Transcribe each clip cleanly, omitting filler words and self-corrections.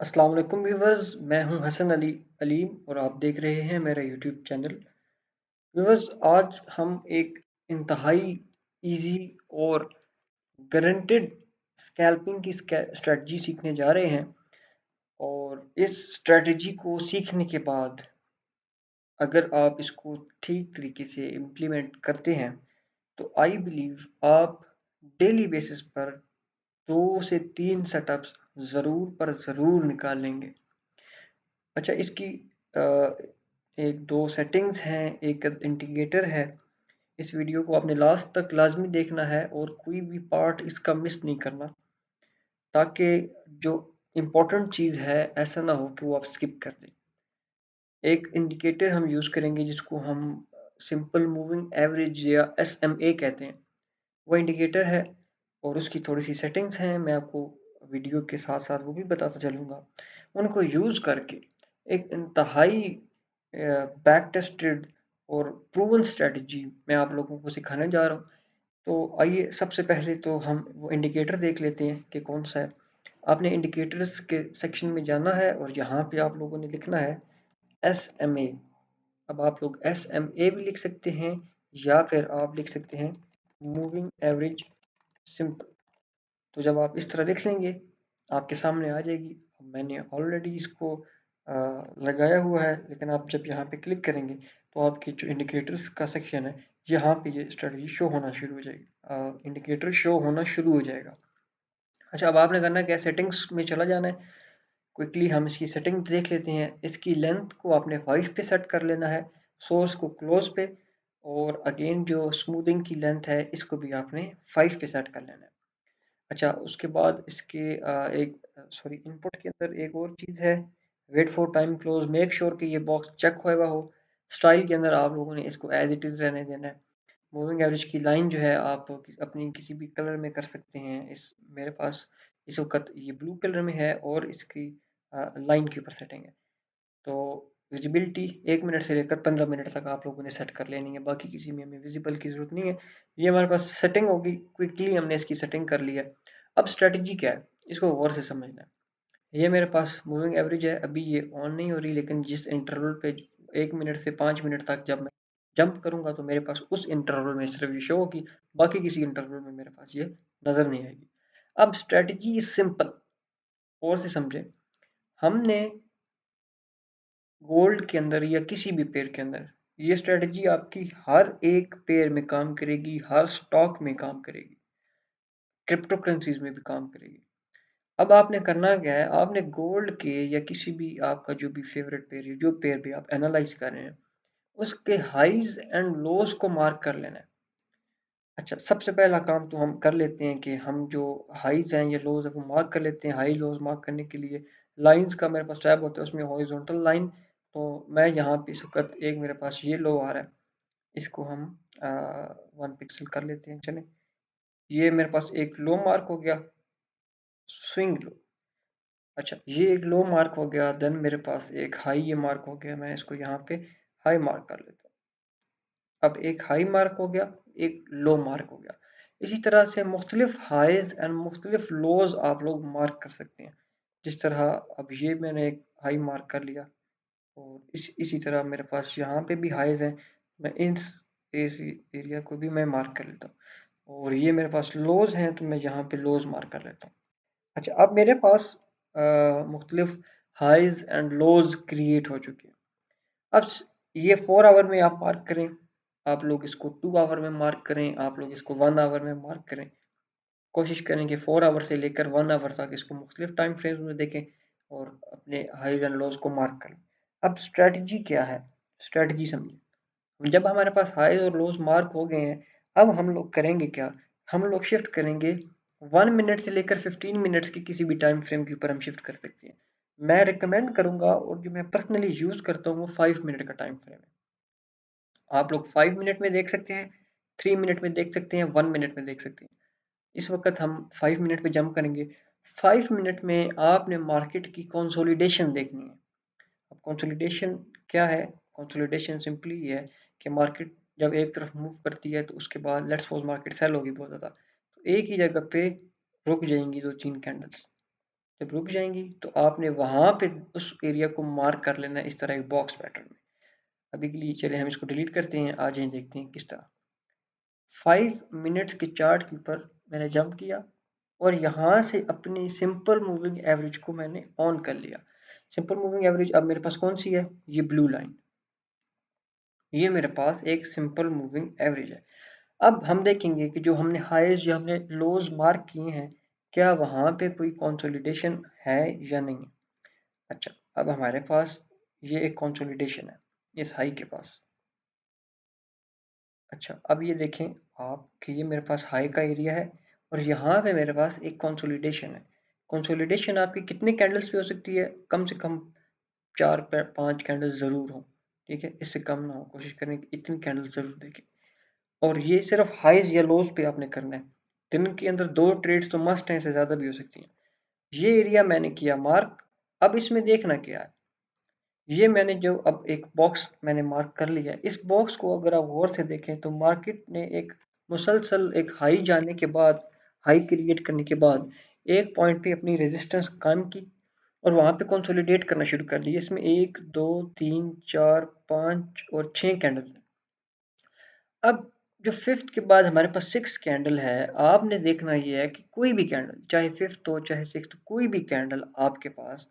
अस्सलाम वालेकुम व्यूवर्स, मैं हूं हसन अली अलीम और आप देख रहे हैं मेरा यूट्यूब चैनल। व्यूवर्स, आज हम एक इंतहाई इजी और गारंटेड स्कैल्पिंग की स्ट्रेटजी सीखने जा रहे हैं। और इस स्ट्रेटजी को सीखने के बाद अगर आप इसको ठीक तरीके से इम्प्लीमेंट करते हैं तो आई बिलीव आप डेली बेसिस पर 2 से 3 सेटअप्स ज़रूर निकाल लेंगे। अच्छा, इसकी एक दो सेटिंग्स हैं, एक इंडिकेटर है। इस वीडियो को आपने लास्ट तक लाजमी देखना है और कोई भी पार्ट इसका मिस नहीं करना, ताकि जो इम्पोर्टेंट चीज़ है ऐसा ना हो कि वो आप स्किप कर दें। एक इंडिकेटर हम यूज़ करेंगे जिसको हम सिंपल मूविंग एवरेज या SMA कहते हैं। वो इंडिकेटर है और उसकी थोड़ी सी सेटिंग्स हैं, मैं आपको वीडियो के साथ साथ वो भी बताता चलूँगा। उनको यूज़ करके एक इंतहाई बैक टेस्टेड और प्रूवन स्ट्रेटजी मैं आप लोगों को सिखाने जा रहा हूँ। तो आइए सबसे पहले तो हम वो इंडिकेटर देख लेते हैं कि कौन सा है। आपने इंडिकेटर्स के सेक्शन में जाना है और यहाँ पे आप लोगों ने लिखना है SMA। अब आप लोग SMA भी लिख सकते हैं या फिर आप लिख सकते हैं मूविंग एवरेज सिंपल। तो जब आप इस तरह लिख लेंगे आपके सामने आ जाएगी। मैंने ऑलरेडी इसको लगाया हुआ है, लेकिन आप जब यहाँ पे क्लिक करेंगे तो आपके जो इंडिकेटर्स का सेक्शन है यहाँ पे ये स्ट्रेटजी शो होना शुरू हो जाएगी, इंडिकेटर शो होना शुरू हो जाएगा। अच्छा, अब आपने करना क्या, सेटिंग्स में चला जाना है। क्विकली हम इसकी सेटिंग देख लेते हैं। इसकी लेंथ को आपने 5 पे सेट कर लेना है, सोर्स को क्लोज पे, और अगेन जो स्मूथिंग की लेंथ है इसको भी आपने 5 पे सेट कर लेना है। अच्छा, उसके बाद इसके एक सॉरी इनपुट के अंदर एक और चीज़ है, wait for time close, make sure कि ये बॉक्स चेक हुआ हो। स्टाइल के अंदर आप लोगों ने इसको एज इट इज़ रहने देना है। मूविंग एवरेज की लाइन जो है आप अपनी किसी भी कलर में कर सकते हैं। इस मेरे पास इस वक्त ये ब्लू कलर में है और इसकी लाइन के ऊपर सेटिंग है। तो विजिबिलिटी 1 मिनट से लेकर 15 मिनट तक आप लोगों ने सेट कर लेनी है, बाकी किसी में हमें विजिबल की ज़रूरत नहीं है। ये हमारे पास सेटिंग होगी, क्विकली हमने इसकी सेटिंग कर लिया। अब स्ट्रेटजी क्या है इसको गौर से समझना है। ये मेरे पास मूविंग एवरेज है, अभी ये ऑन नहीं हो रही, लेकिन जिस इंटरवल पे 1 मिनट से 5 मिनट तक जब मैं जंप करूंगा तो मेरे पास उस इंटरवल में सिर्फ ये शो होगी, बाकी किसी इंटरवल में मेरे पास ये नज़र नहीं आएगी। अब स्ट्रेटजी इज सिंपल, और से समझे। हमने गोल्ड के अंदर या किसी भी पेयर के अंदर ये स्ट्रेटजी आपकी हर एक पेयर में काम करेगी, हर स्टॉक में काम करेगी, क्रिप्टो करेंसीज में भी काम करेगी। अब आपने करना क्या है, आपने गोल्ड के या किसी भी आपका जो भी फेवरेट पेयर है, जो पेयर भी आप एनालाइज कर रहे हैं, उसके हाइज एंड लोज को मार्क कर लेना है। अच्छा, सबसे पहला काम तो हम कर लेते हैं कि हम जो हाइज हैं या लोज है वो मार्क कर लेते हैं। हाई लोज मार्क करने के लिए लाइंस का मेरे पास टैब होता है, उसमें हॉरिजॉन्टल लाइन। तो मैं यहाँ पे इस वक्त एक मेरे पास ये लो आ रहा है, इसको हम 1 पिक्सल कर लेते हैं। चले, ये मेरे पास एक लो मार्क हो गया, स्विंग लो। अच्छा, ये एक लो मार्क हो गया, देन मेरे पास एक हाई ये मार्क हो गया, मैं इसको यहाँ पे हाई मार्क कर लेता हूँ। अब एक हाई मार्क हो गया, एक लो मार्क हो गया। इसी तरह से मुख्तलिफ हाइज एंड मुख्तलिफ लोज आप लोग मार्क कर सकते हैं। जिस तरह अब ये मैंने एक हाई मार्क कर लिया, और इसी तरह मेरे पास यहाँ पे भी हाइज हैं, मैं इस एरिया को भी मैं मार्क कर लेता हूँ। और ये मेरे पास लोज हैं तो मैं यहाँ पे लोज मार्क कर लेता हूँ। अच्छा, अब मेरे पास मुख्तलिफ हाइज एंड लोज क्रिएट हो चुके हैं। अब ये 4 आवर में आप मार्क करें, आप लोग इसको 2 आवर में मार्क करें, आप लोग इसको 1 आवर में मार्क करें। कोशिश करें कि 4 आवर से लेकर 1 आवर तक इसको मुख्तलिफ टाइम फ्रेम्स में देखें और अपने हाइज एंड लोज को मार्क करें। अब स्ट्रेटजी क्या है, स्ट्रेटजी समझें। जब हमारे पास हाइज और लोज मार्क हो गए हैं, अब हम लोग करेंगे क्या, हम लोग शिफ्ट करेंगे 1 मिनट से लेकर 15 मिनट्स की किसी भी टाइम फ्रेम के ऊपर हम शिफ्ट कर सकते हैं। मैं रिकमेंड करूंगा और जो मैं पर्सनली यूज करता हूँ वो 5 मिनट का टाइम फ्रेम है। आप लोग 5 मिनट में देख सकते हैं, 3 मिनट में देख सकते हैं, 1 मिनट में देख सकते हैं। इस वक्त हम 5 मिनट पे जंप करेंगे। 5 मिनट में आपने मार्केट की कंसोलिडेशन देखनी है। अब कंसोलिडेशन क्या है, कंसोलिडेशन सिंपली ये है कि मार्केट जब एक तरफ मूव करती है तो उसके बाद लेट्स सपोज मार्केट सेल होगी बहुत ज़्यादा, तो एक ही जगह पे रुक जाएंगी 2-3 कैंडल्स। जब रुक जाएंगी तो आपने वहां पे उस एरिया को मार्क कर लेना है इस तरह एक बॉक्स पैटर्न में। अभी के लिए चले हम इसको डिलीट करते हैं, आ जाए देखते हैं किस तरह। 5 मिनट्स के चार्ट के ऊपर मैंने जंप किया और यहाँ से अपनी सिंपल मूविंग एवरेज को मैंने ऑन कर लिया। सिंपल मूविंग एवरेज अब मेरे पास कौन सी है, ये ब्लू लाइन, ये मेरे पास एक सिंपल मूविंग एवरेज है। अब हम देखेंगे कि जो हमने हाईज या हमने लोज मार्क किए हैं, क्या वहाँ पे कोई कंसोलिडेशन है या नहीं। अच्छा, अब हमारे पास ये एक कंसोलिडेशन है इस हाई के पास। अच्छा, अब ये देखें आप कि ये मेरे पास हाई का एरिया है और यहाँ पे मेरे पास एक कंसोलिडेशन है। कंसोलिडेशन आपकी कितने कैंडल्स पे हो सकती है, कम से कम 4-5 कैंडल्स ज़रूर हो, ठीक है, इससे कम ना हो, कोशिश करें कि इतनी कैंडल्स ज़रूर देखें। और ये सिर्फ हाइज या लोज पे आपने करना है, दिन के अंदर 2 ट्रेड्स तो मस्ट हैं, इससे ज़्यादा भी हो सकती हैं। ये एरिया मैंने किया मार्क। अब इसमें देखना क्या है, ये मैंने जो अब एक बॉक्स मैंने मार्क कर लिया है, इस बॉक्स को अगर आप गौर से देखें तो मार्केट ने एक मुसलसल एक हाई जाने के बाद, हाई क्रिएट करने के बाद एक पॉइंट पे अपनी रेजिस्टेंस कायम की और वहां पे कंसोलिडेट करना शुरू कर दिया। इसमें 1 2 3 4 5 और 6 कैंडल है। अब जो फिफ्थ के बाद हमारे पास 6 कैंडल है, आपने देखना ये है कि कोई भी कैंडल, चाहे फिफ्थ हो चाहे सिक्स्थ, कोई भी कैंडल आपके पास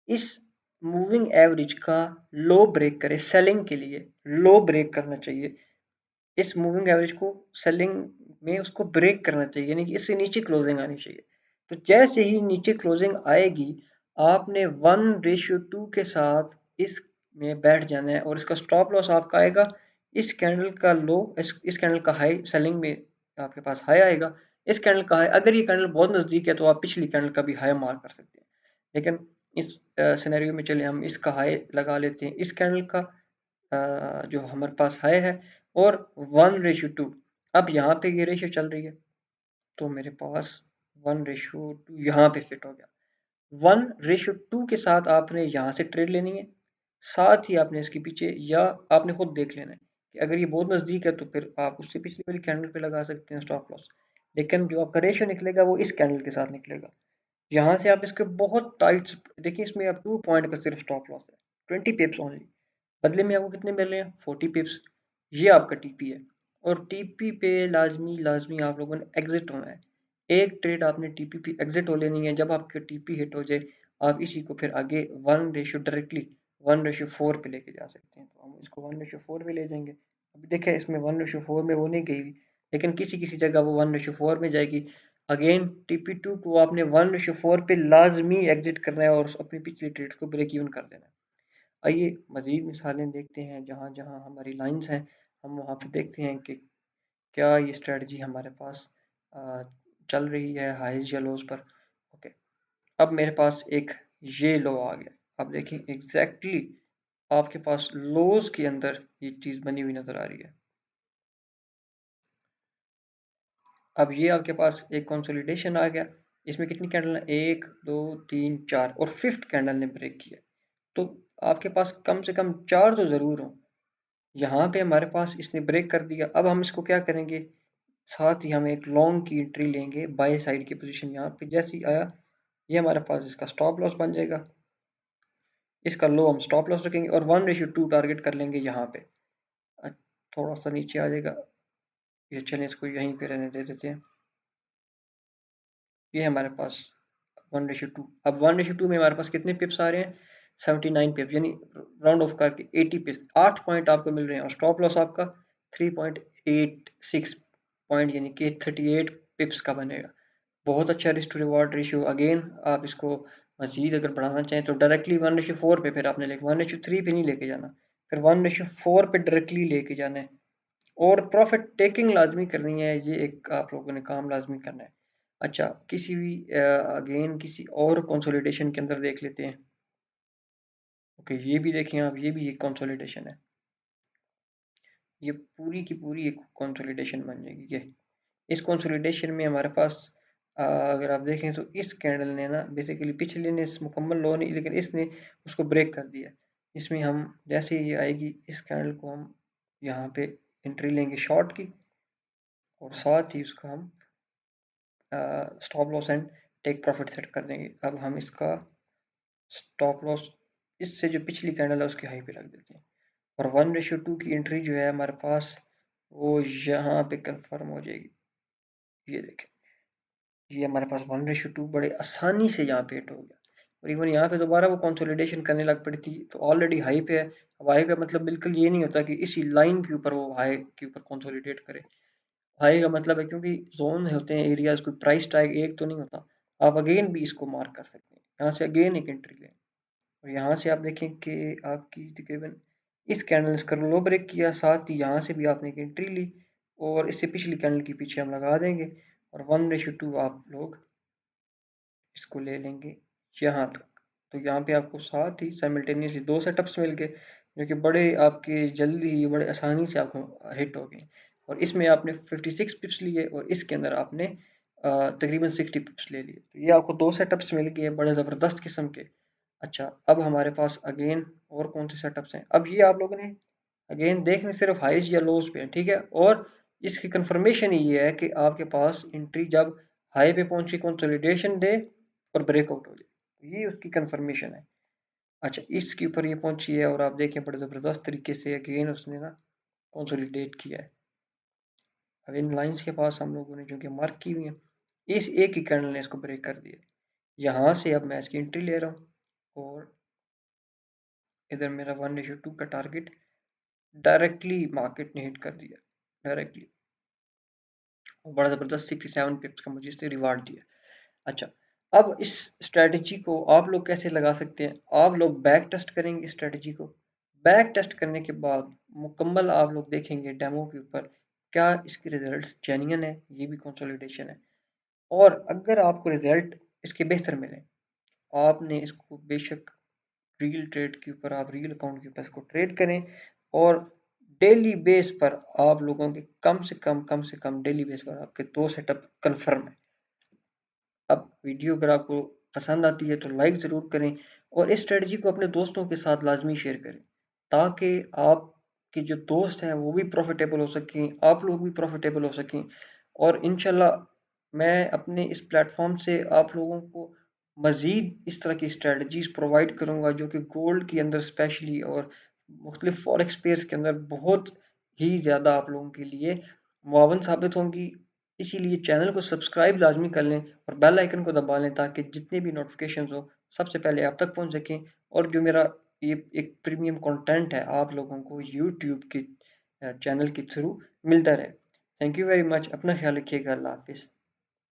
इस मूविंग एवरेज का लो ब्रेक करे, सेलिंग के लिए लो ब्रेक करना चाहिए। इस मूविंग एवरेज को सेलिंग में उसको ब्रेक करना चाहिए, यानी कि इससे नीचे क्लोजिंग आनी चाहिए। तो जैसे ही नीचे क्लोजिंग आएगी, आपने 1:2 के साथ इस में बैठ जाना है और इसका स्टॉप लॉस आपका आएगा इस कैंडल का लो, इस कैंडल का हाई, सेलिंग में आपके पास हाई आएगा, इस कैंडल का हाई। अगर ये कैंडल बहुत नजदीक है तो आप पिछली कैंडल का भी हाई मार कर सकते हैं, लेकिन इस सिनेरियो में चले हम इसका हाई लगा लेते हैं, इस कैंडल का जो हमारे पास हाई है और 1:2। अब यहाँ पे ये रेशियो चल रही है तो मेरे पास 1:2 यहाँ पे फिट हो गया। 1:2 के साथ आपने यहाँ से ट्रेड लेनी है, साथ ही आपने इसके पीछे या आपने खुद देख लेना है कि अगर ये बहुत नज़दीक है तो फिर आप उससे पिछली वाली कैंडल पे लगा सकते हैं स्टॉप लॉस। लेकिन जो आपका रेशियो निकलेगा वो इस कैंडल के साथ निकलेगा। यहाँ से आप इसके बहुत टाइट, देखिए इसमें आप 2 पॉइंट का सिर्फ स्टॉप लॉस है, 20 पिप्स ओनली। बदले में आपको कितने मिल रहे हैं, 40 पिप्स। ये आपका टीपी है और टीपी पे लाजमी लाजमी आप लोगों ने एग्जिट होना है। एक ट्रेड आपने टीपी पे एग्जिट हो लेनी है, जब आपके टीपी हिट हो जाए आप इसी को फिर आगे 1 रेशियो डायरेक्टली 1:4 पे लेके जा सकते हैं। तो हम इसको 1:4 पे ले जाएंगे। अभी देखें इसमें 1:4 में वो नहीं गई हुई, लेकिन किसी किसी जगह वो 1:4 में जाएगी। अगेन TP2 को आपने 1:4 पे लाजमी एग्जिट करना है और अपनी पिछली ट्रेड को ब्रेक इवन कर देना है। आइए मज़ीद मिसालें देखते हैं, जहाँ जहाँ हमारी लाइंस हैं हम वहाँ पे देखते हैं कि क्या ये स्ट्रेटजी हमारे पास आ, चल रही है हाइज या लोज पर। ओके, अब मेरे पास एक ये लो आ गया। अब देखें एग्जैक्टली आपके पास लोज के अंदर ये चीज़ बनी हुई नज़र आ रही है। अब ये आपके पास एक कंसोलिडेशन आ गया, इसमें कितनी कैंडल है, 1 2 3 4 और फिफ्थ कैंडल ने ब्रेक किया। तो आपके पास कम से कम 4 तो ज़रूर हों। यहाँ पे हमारे पास इसने ब्रेक कर दिया। अब हम इसको क्या करेंगे, साथ ही हम एक लॉन्ग की एंट्री लेंगे, बाय साइड की पोजीशन यहाँ पे जैसे ही आया ये हमारे पास इसका स्टॉप लॉस बन जाएगा। इसका लो हम स्टॉप लॉस रखेंगे और 1:2 टारगेट कर लेंगे यहाँ पे। थोड़ा सा नीचे आ जाएगा ये, चलें इसको यहीं पे रहने दे देते हैं। ये हमारे पास 1:2। अब 1:2 में हमारे पास कितने पिप्स आ रहे हैं, 79 पिप्स, यानी राउंड ऑफ करके 80 पिप्स, 8 पॉइंट आपको मिल रहे हैं और स्टॉप लॉस आपका 3.86 पॉइंट यानी कि 38 पिप्स का बनेगा। बहुत अच्छा risk to reward ratio. Again आप इसको मजीद अगर बढ़ाना चाहें तो डायरेक्टली 1:4 पे फिर आपने लेके 1:3 पे नहीं लेके जाना, फिर 1:4 पे डायरेक्टली लेके जाना है और प्रॉफिट टेकिंग लाजमी करनी है। ये एक आप लोगों ने काम लाजमी करना है। अच्छा, किसी भी अगेन किसी और कंसोलिडेशन के अंदर देख लेते हैं। ओके, ये भी देखें आप, ये भी एक कंसोलिडेशन है, ये पूरी की पूरी एक कंसोलिडेशन बन जाएगी। ये इस कंसोलिडेशन में हमारे पास अगर आप देखें तो इस कैंडल ने ना बेसिकली पिछले ने मुकम्मल लो नहीं, लेकिन इसने उसको ब्रेक कर दिया। इसमें हम जैसे ही ये आएगी इस कैंडल को हम यहाँ पे एंट्री लेंगे शॉर्ट की और साथ ही उसका हम stop loss and take profit set कर देंगे। अब हम इसका स्टॉप लॉस इससे जो पिछली कैंडल है उसकी हाई पे रख देते हैं और 1:2 की एंट्री जो है हमारे पास वो यहाँ पे कंफर्म हो जाएगी। ये देखें, ये हमारे पास 1:2 बड़े आसानी से यहाँ पे हिट हो गया और इवन यहाँ पे दोबारा वो कंसोलिडेशन करने लग पड़ी थी, तो ऑलरेडी हाई पे है। अब हाई का मतलब बिल्कुल ये नहीं होता कि इसी लाइन के ऊपर वो हाई के ऊपर कंसोलिडेट करे। हाई का मतलब है क्योंकि जोन होते हैं, एरियाज, कोई प्राइस टैग एक तो नहीं होता। आप अगेन भी इसको मार्क कर सकते हैं, यहाँ से अगेन एक एंट्री लें और यहाँ से आप देखें कि आपकी तकरीबन इस कैंडल का लो ब्रेक किया, साथ ही यहाँ से भी आपने एक एंट्री ली और इससे पिछली कैंडल के पीछे हम लगा देंगे और 1:2 आप लोग इसको ले लेंगे यहाँ तक। तो यहाँ पे आपको साथ ही साइमल्टेनियसली दो सेटअप्स मिल गए जो कि बड़े आपके जल्दी ही बड़े आसानी से आपको हिट हो गए और इसमें आपने 56 पिप्स लिए और इसके अंदर आपने तकरीबन 60 पिप्स ले लिए। तो ये आपको दो सेटअप्स मिल गए बड़े ज़बरदस्त किस्म के। अच्छा, अब हमारे पास अगेन और कौन से सेटअप्स हैं? अब ये आप लोगों ने अगेन देखने सिर्फ हाइज या लोज पे हैं, ठीक है, और इसकी कंफर्मेशन ये है कि आपके पास एंट्री जब हाई पे पहुंची कंसोलिडेशन दे और ब्रेकआउट हो जाए, तो ये उसकी कंफर्मेशन है। अच्छा, इसके ऊपर ये पहुंची है और आप देखें बड़े ज़बरदस्त तरीके से अगेन उसने ना कंसोलिडेट किया है। अब इन लाइंस के पास हम लोगों ने जो कि मार्क की हुई है, इस एक ही कैंडल ने इसको ब्रेक कर दिया। यहाँ से अब मैं इसकी एंट्री ले रहा हूँ और इधर मेरा 1:2 का टारगेट डायरेक्टली मार्केट ने हिट कर दिया डायरेक्टली, बड़ा ज़बरदस्त 67 पिप्स का मुझे इसने रिवार्ड दिया। अच्छा, अब इस स्ट्रेटजी को आप लोग कैसे लगा सकते हैं? आप लोग बैक टेस्ट करेंगे स्ट्रेटजी को। बैक टेस्ट करने के बाद मुकम्मल आप लोग देखेंगे डेमो के ऊपर क्या इसके रिजल्ट्स जेन्युइन है, ये भी कंसोलिडेशन है, और अगर आपको रिजल्ट इसके बेहतर मिले, आपने इसको बेशक रियल ट्रेड के ऊपर, आप रियल अकाउंट के ऊपर इसको ट्रेड करें और डेली बेस पर आप लोगों के कम से कम डेली बेस पर आपके 2 सेटअप कंफर्म है। अब वीडियो अगर आपको पसंद आती है तो लाइक ज़रूर करें और इस स्ट्रेटजी को अपने दोस्तों के साथ लाजमी शेयर करें ताकि आपके जो दोस्त हैं वो भी प्रॉफिटेबल हो सकें, आप लोग भी प्रॉफिटेबल हो सकें। और इंशाल्लाह मैं अपने इस प्लेटफॉर्म से आप लोगों को मज़ीद इस तरह की स्ट्रेटजीज प्रोवाइड करूंगा जो कि गोल्ड के अंदर स्पेशली और मुख्तलिफ फॉरेक्स पेयर्स के अंदर बहुत ही ज़्यादा आप लोगों के लिए मुआवन साबित होंगी। इसीलिए चैनल को सब्सक्राइब लाजमी कर लें और बेल आइकन को दबा लें ताकि जितने भी नोटिफिकेशंस हो सबसे पहले आप तक पहुंच सकें और जो मेरा ये एक प्रीमियम कंटेंट है आप लोगों को यूट्यूब के चैनल के थ्रू मिलता रहे। थैंक यू वेरी मच, अपना ख्याल रखिएगा। अल्लाह हाफिज़।